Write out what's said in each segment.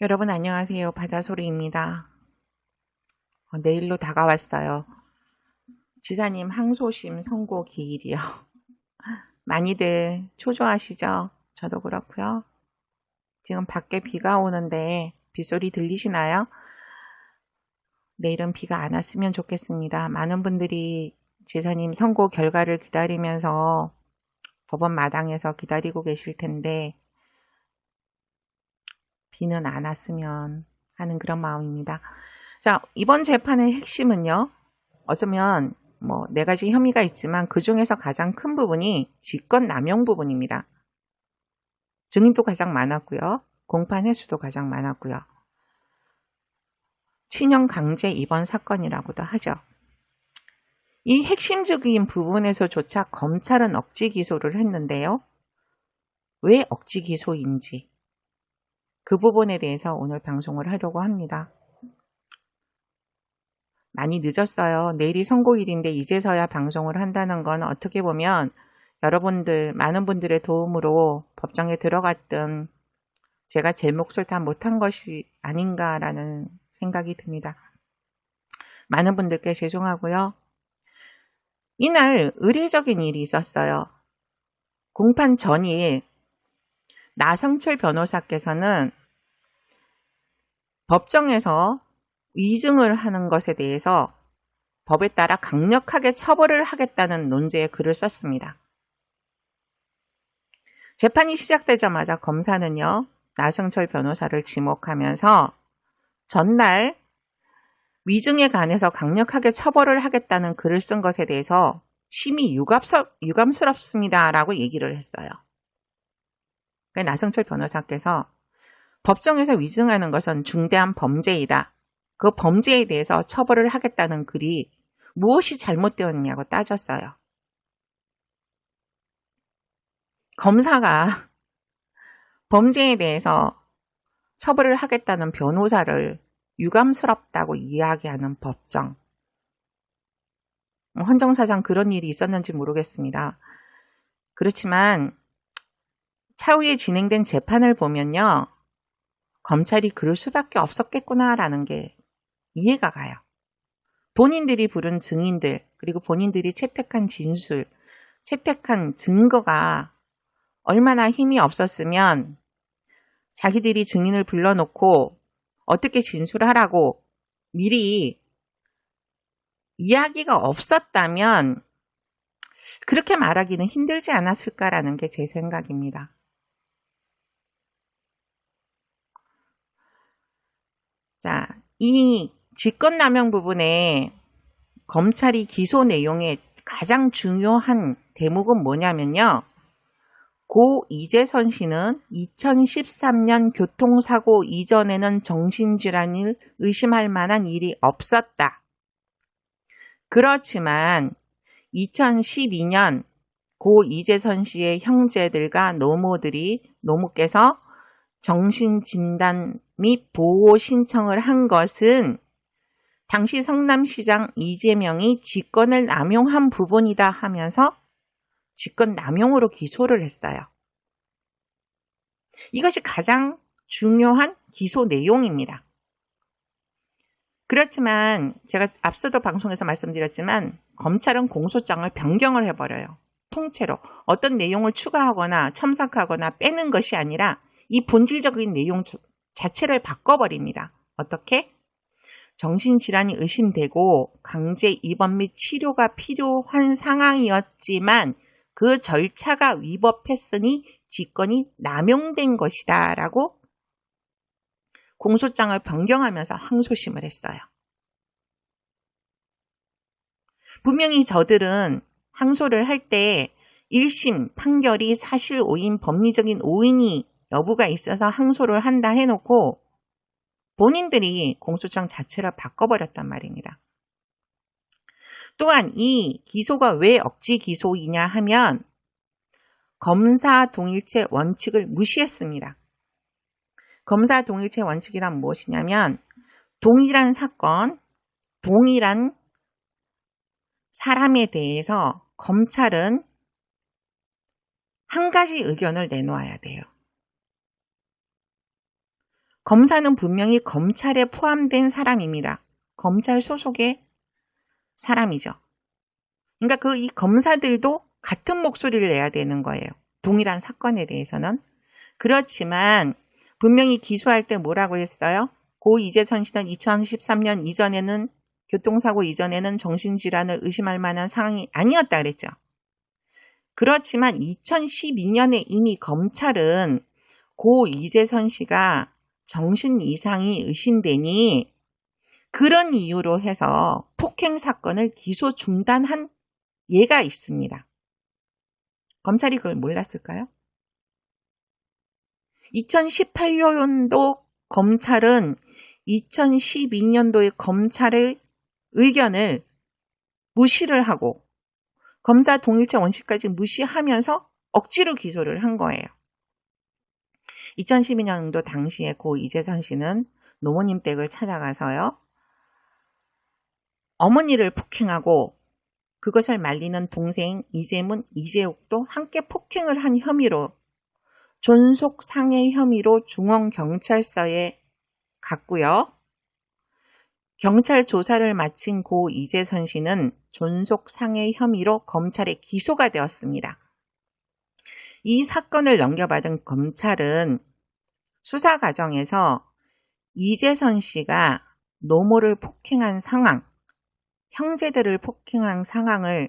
여러분 안녕하세요. 바다소리입니다. 내일로 다가왔어요. 지사님 항소심 선고 기일이요. 많이들 초조하시죠? 저도 그렇고요. 지금 밖에 비가 오는데 빗소리 들리시나요? 내일은 비가 안 왔으면 좋겠습니다. 많은 분들이 지사님 선고 결과를 기다리면서 법원 마당에서 기다리고 계실 텐데 비는 안 왔으면 하는 그런 마음입니다. 자, 이번 재판의 핵심은요. 어쩌면 네 가지 혐의가 있지만 그중에서 가장 큰 부분이 직권 남용 부분입니다. 증인도 가장 많았고요. 공판 횟수도 가장 많았고요. 친형 강제 입원 사건이라고도 하죠. 이 핵심적인 부분에서조차 검찰은 억지 기소를 했는데요. 왜 억지 기소인지 그 부분에 대해서 오늘 방송을 하려고 합니다. 많이 늦었어요. 내일이 선고일인데 이제서야 방송을 한다는 건 어떻게 보면 여러분들, 많은 분들의 도움으로 법정에 들어갔던 제가 제 몫을 다 못한 것이 아닌가라는 생각이 듭니다. 많은 분들께 죄송하고요. 이날 의례적인 일이 있었어요. 공판 전일 나성철 변호사께서는 법정에서 위증을 하는 것에 대해서 법에 따라 강력하게 처벌을 하겠다는 논제의 글을 썼습니다. 재판이 시작되자마자 검사는요, 나성철 변호사를 지목하면서 전날 위증에 관해서 강력하게 처벌을 하겠다는 글을 쓴 것에 대해서 심히 유감스럽습니다라고 얘기를 했어요. 그러니까 나성철 변호사께서 법정에서 위증하는 것은 중대한 범죄이다. 그 범죄에 대해서 처벌을 하겠다는 글이 무엇이 잘못되었냐고 따졌어요. 검사가 범죄에 대해서 처벌을 하겠다는 변호사를 유감스럽다고 이야기하는 법정. 헌정사상 그런 일이 있었는지 모르겠습니다. 그렇지만 차후에 진행된 재판을 보면요. 검찰이 그럴 수밖에 없었겠구나라는 게 이해가 가요. 본인들이 부른 증인들, 그리고 본인들이 채택한 진술, 채택한 증거가 얼마나 힘이 없었으면 자기들이 증인을 불러놓고 어떻게 진술하라고 미리 이야기가 없었다면 그렇게 말하기는 힘들지 않았을까라는 게 제 생각입니다. 자, 이 직권남용 부분에 검찰이 기소 내용의 가장 중요한 대목은 뭐냐면요. 고 이재선 씨는 2013년 교통사고 이전에는 정신질환을 의심할 만한 일이 없었다. 그렇지만 2012년 고 이재선 씨의 형제들과 노무께서 정신진단 및 보호 신청을 한 것은 당시 성남시장 이재명이 직권을 남용한 부분이다 하면서 직권 남용으로 기소를 했어요. 이것이 가장 중요한 기소 내용입니다. 그렇지만 제가 앞서도 방송에서 말씀드렸지만 검찰은 공소장을 변경을 해버려요. 통째로 어떤 내용을 추가하거나 첨삭하거나 빼는 것이 아니라 이 본질적인 내용 자체를 바꿔버립니다. 어떻게? 정신질환이 의심되고 강제 입원 및 치료가 필요한 상황이었지만 그 절차가 위법했으니 직권이 남용된 것이다 라고 공소장을 변경하면서 항소심을 했어요. 분명히 저들은 항소를 할 때 1심 판결이 사실 오인, 법리적인 오인이 여부가 있어서 항소를 한다 해놓고 본인들이 공소장 자체를 바꿔버렸단 말입니다. 또한 이 기소가 왜 억지 기소이냐 하면 검사 동일체 원칙을 무시했습니다. 검사 동일체 원칙이란 무엇이냐면 동일한 사건, 동일한 사람에 대해서 검찰은 한 가지 의견을 내놓아야 돼요. 검사는 분명히 검찰에 포함된 사람입니다. 검찰 소속의 사람이죠. 그러니까 이 검사들도 같은 목소리를 내야 되는 거예요. 동일한 사건에 대해서는. 그렇지만 분명히 기소할 때 뭐라고 했어요? 고 이재선 씨는 2013년 이전에는 교통사고 이전에는 정신질환을 의심할 만한 상황이 아니었다 그랬죠. 그렇지만 2012년에 이미 검찰은 고 이재선 씨가 정신 이상이 의심되니 그런 이유로 해서 폭행 사건을 기소 중단한 예가 있습니다. 검찰이 그걸 몰랐을까요? 2018년도 검찰은 2012년도의 검찰의 의견을 무시를 하고 검사 동일체 원칙까지 무시하면서 억지로 기소를 한 거예요. 2012년도 당시에 고 이재선 씨는 노모님 댁을 찾아가서요. 어머니를 폭행하고 그것을 말리는 동생 이재문, 이재욱도 함께 폭행을 한 혐의로 존속상해 혐의로 중원경찰서에 갔고요. 경찰 조사를 마친 고 이재선 씨는 존속상해 혐의로 검찰에 기소가 되었습니다. 이 사건을 넘겨받은 검찰은 수사 과정에서 이재선 씨가 노모를 폭행한 상황, 형제들을 폭행한 상황을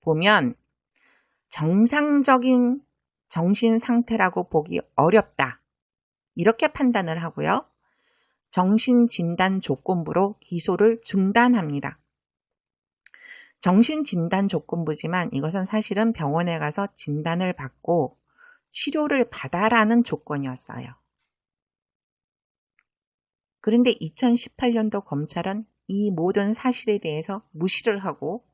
보면 정상적인 정신 상태라고 보기 어렵다. 이렇게 판단을 하고요. 정신진단 조건부로 기소를 중단합니다. 정신진단 조건부지만 이것은 사실은 병원에 가서 진단을 받고 치료를 받아라는 조건이었어요. 그런데 2018년도 검찰은 이 모든 사실에 대해서 무시를 하고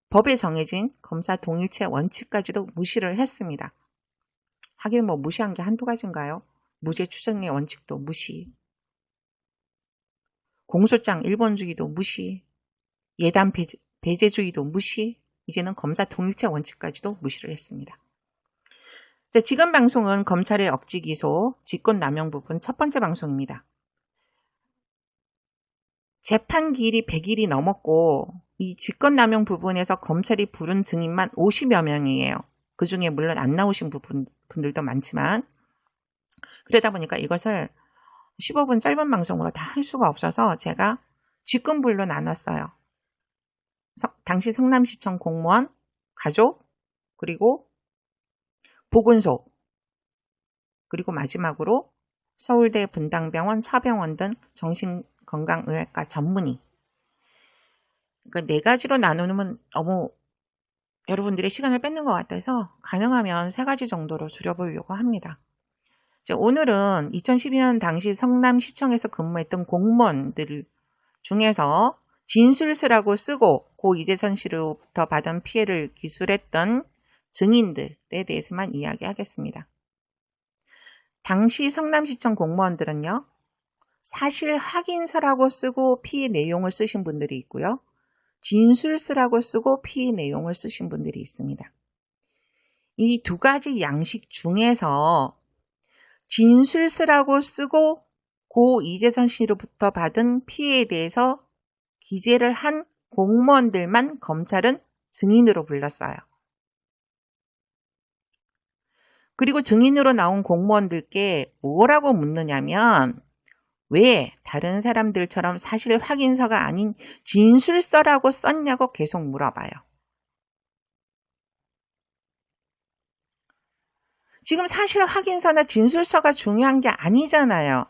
법에 정해진 검사 동일체 원칙까지도 무시를 했습니다. 하긴 뭐 무시한 게 한두 가지인가요? 무죄 추정의 원칙도 무시, 공소장 1번 주기도 무시, 예단 배제주의도 무시, 이제는 검사 동일체 원칙까지도 무시를 했습니다. 자, 지금 방송은 검찰의 억지 기소, 직권남용 부분 첫 번째 방송입니다. 재판 기일이 100일이 넘었고 이 직권남용 부분에서 검찰이 부른 증인만 50여 명이에요. 그 중에 물론 안 나오신 분들도 많지만 그러다 보니까 이것을 15분 짧은 방송으로 다 할 수가 없어서 제가 직권불로 나눴어요. 당시 성남시청 공무원, 가족, 그리고 보건소, 그리고 마지막으로 서울대 분당병원, 차병원 등 정신건강의학과 전문의. 그러니까 네 가지로 나누면 너무 여러분들의 시간을 뺏는 것 같아서 가능하면 세 가지 정도로 줄여보려고 합니다. 오늘은 2012년 당시 성남시청에서 근무했던 공무원들 중에서 진술서라고 쓰고 고 이재선 씨로부터 받은 피해를 기술했던 증인들에 대해서만 이야기하겠습니다. 당시 성남시청 공무원들은요. 사실 확인서라고 쓰고 피해 내용을 쓰신 분들이 있고요. 진술서라고 쓰고 피해 내용을 쓰신 분들이 있습니다. 이 두 가지 양식 중에서 진술서라고 쓰고 고 이재선 씨로부터 받은 피해에 대해서 기재를 한 공무원들만 검찰은 증인으로 불렀어요. 그리고 증인으로 나온 공무원들께 뭐라고 묻느냐면 왜 다른 사람들처럼 사실 확인서가 아닌 진술서라고 썼냐고 계속 물어봐요. 지금 사실 확인서나 진술서가 중요한 게 아니잖아요.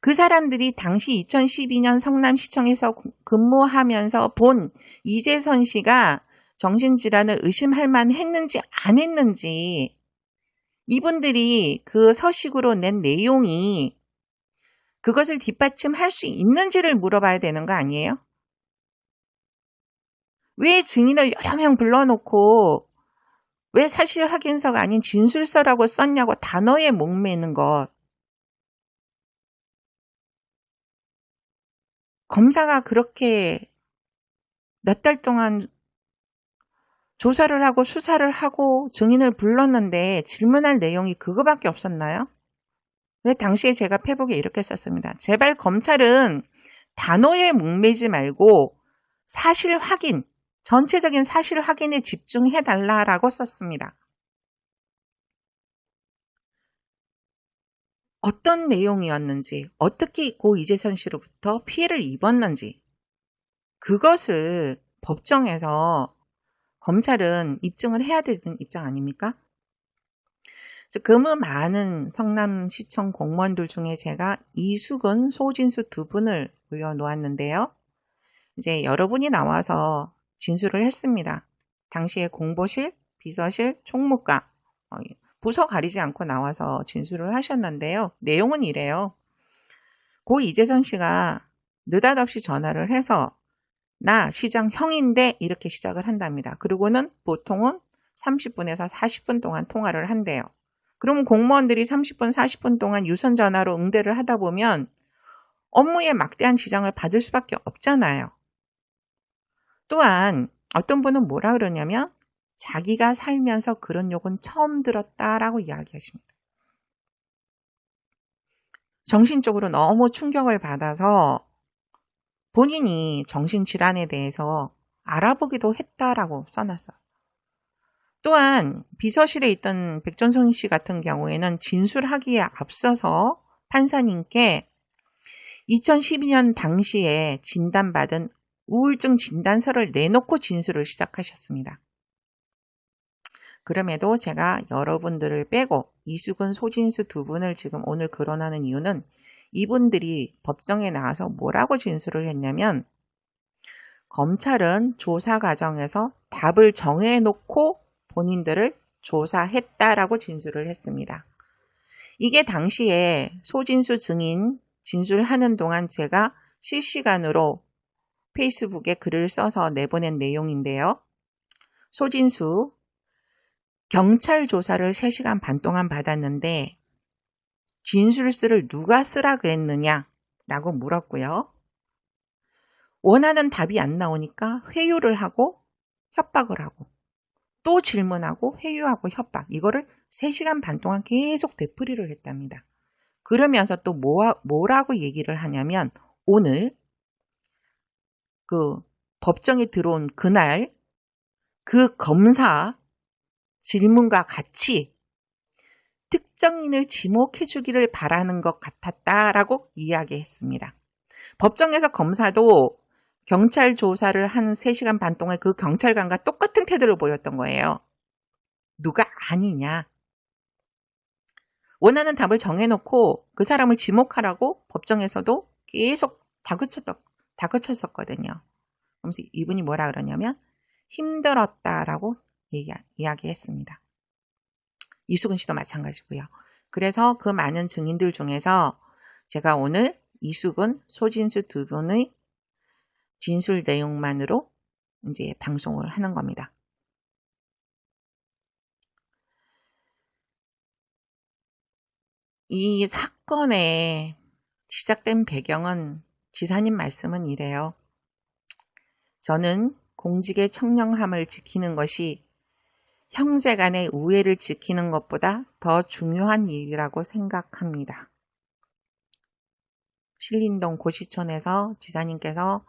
그 사람들이 당시 2012년 성남시청에서 근무하면서 본 이재선 씨가 정신질환을 의심할 만했는지 안 했는지 이분들이 그 서식으로 낸 내용이 그것을 뒷받침할 수 있는지를 물어봐야 되는 거 아니에요? 왜 증인을 여러 명 불러놓고 왜 사실 확인서가 아닌 진술서라고 썼냐고 단어에 목매는 것. 검사가 그렇게 몇 달 동안 조사를 하고 수사를 하고 증인을 불렀는데 질문할 내용이 그거밖에 없었나요? 당시에 제가 페북에 이렇게 썼습니다. 제발 검찰은 단어에 목매지 말고 사실 확인, 전체적인 사실 확인에 집중해달라라고 썼습니다. 어떤 내용이었는지, 어떻게 고 이재선 씨로부터 피해를 입었는지, 그것을 법정에서 검찰은 입증을 해야 되는 입장 아닙니까? 그 많은 성남시청 공무원들 중에 제가 이수근, 소진수 두 분을 올려놓았는데요. 이제 여러분이 나와서 진술을 했습니다. 당시에 공보실, 비서실, 총무과, 부서 가리지 않고 나와서 진술을 하셨는데요. 내용은 이래요. 고 이재선 씨가 느닷없이 전화를 해서 나 시장 형인데 이렇게 시작을 한답니다. 그리고는 보통은 30분에서 40분 동안 통화를 한대요. 그러면 공무원들이 30분, 40분 동안 유선 전화로 응대를 하다 보면 업무에 막대한 지장을 받을 수밖에 없잖아요. 또한 어떤 분은 뭐라 그러냐면 자기가 살면서 그런 욕은 처음 들었다라고 이야기하십니다. 정신적으로 너무 충격을 받아서 본인이 정신질환에 대해서 알아보기도 했다라고 써놨어요. 또한 비서실에 있던 백전성 씨 같은 경우에는 진술하기에 앞서서 판사님께 2012년 당시에 진단받은 우울증 진단서를 내놓고 진술을 시작하셨습니다. 그럼에도 제가 여러분들을 빼고 이수근, 소진수 두 분을 지금 오늘 거론하는 이유는 이분들이 법정에 나와서 뭐라고 진술을 했냐면 검찰은 조사 과정에서 답을 정해놓고 본인들을 조사했다라고 진술을 했습니다. 이게 당시에 소진수 증인 진술하는 동안 제가 실시간으로 페이스북에 글을 써서 내보낸 내용인데요. 소진수, 경찰 조사를 3시간 반 동안 받았는데 진술서를 누가 쓰라 그랬느냐라고 물었고요. 원하는 답이 안 나오니까 회유를 하고 협박을 하고 또 질문하고 회유하고 협박, 이거를 3시간 반 동안 계속 되풀이를 했답니다. 그러면서 또 뭐라고 얘기를 하냐면 오늘 그 법정에 들어온 그날 그 검사 질문과 같이 특정인을 지목해 주기를 바라는 것 같았다라고 이야기했습니다. 법정에서 검사도 경찰 조사를 한 3시간 반 동안 그 경찰관과 똑같은 태도를 보였던 거예요. 누가 아니냐. 원하는 답을 정해놓고 그 사람을 지목하라고 법정에서도 계속 다그쳤었거든요. 그러면서 이분이 뭐라 그러냐면 힘들었다라고 이야기했습니다. 이수근 씨도 마찬가지고요. 그래서 그 많은 증인들 중에서 제가 오늘 이수근, 소진수 두 분의 진술 내용만으로 이제 방송을 하는 겁니다. 이 사건의 시작된 배경은 지사님 말씀은 이래요. 저는 공직의 청렴함을 지키는 것이 형제 간의 우애를 지키는 것보다 더 중요한 일이라고 생각합니다. 신림동 고시촌에서 지사님께서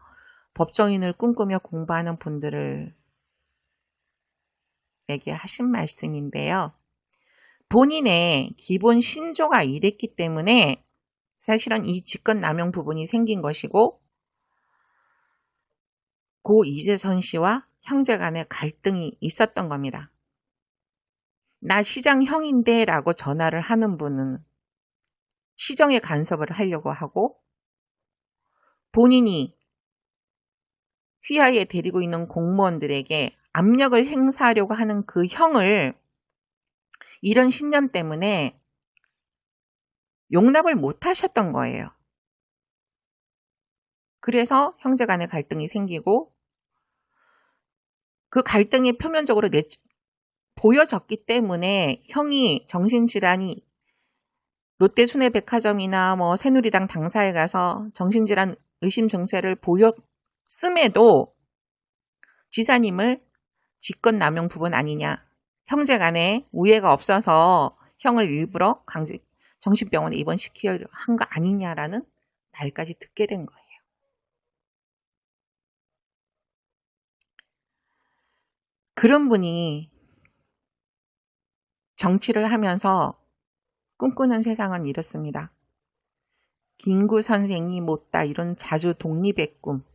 법정인을 꿈꾸며 공부하는 분들에게 하신 말씀인데요. 본인의 기본 신조가 이랬기 때문에 사실은 이 직권남용 부분이 생긴 것이고 고 이재선 씨와 형제 간의 갈등이 있었던 겁니다. 나 시장 형인데 라고 전화를 하는 분은 시정에 간섭을 하려고 하고 본인이 휘하에 데리고 있는 공무원들에게 압력을 행사하려고 하는 그 형을 이런 신념 때문에 용납을 못 하셨던 거예요. 그래서 형제 간의 갈등이 생기고 그 갈등이 표면적으로 보여졌기 때문에 형이 정신질환이 롯데 순회백화점이나 새누리당 당사에 가서 정신질환 의심 증세를 보였음에도 지사님을 직권남용 부분 아니냐. 형제 간에 우애가 없어서 형을 일부러 정신병원에 입원시키려 한 거 아니냐라는 말까지 듣게 된 거예요. 그런 분이 정치를 하면서 꿈꾸는 세상은 이렇습니다. 김구 선생이 못다 이룬 자주 독립의 꿈,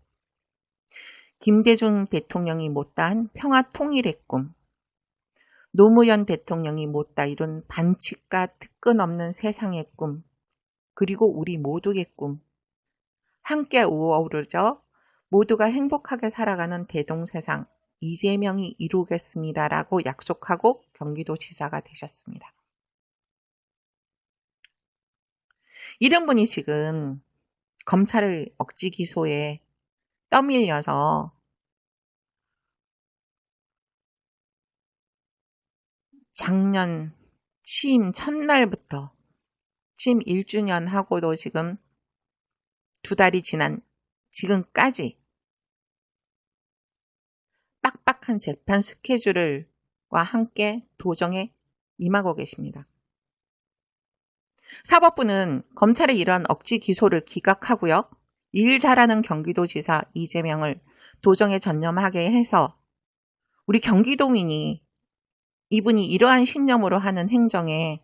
김대중 대통령이 못다한 평화 통일의 꿈, 노무현 대통령이 못다 이룬 반칙과 특권 없는 세상의 꿈, 그리고 우리 모두의 꿈, 함께 어우러져 모두가 행복하게 살아가는 대동세상 이재명이 이루겠습니다라고 약속하고 경기도지사가 되셨습니다. 이런 분이 지금 검찰의 억지 기소에 떠밀려서 작년 취임 첫날부터 취임 1주년 하고도 지금 2달이 지난 지금까지 빡빡한 재판 스케줄과 함께 도정에 임하고 계십니다. 사법부는 검찰의 이러한 억지 기소를 기각하고요. 일 잘하는 경기도지사 이재명을 도정에 전념하게 해서 우리 경기도민이 이분이 이러한 신념으로 하는 행정에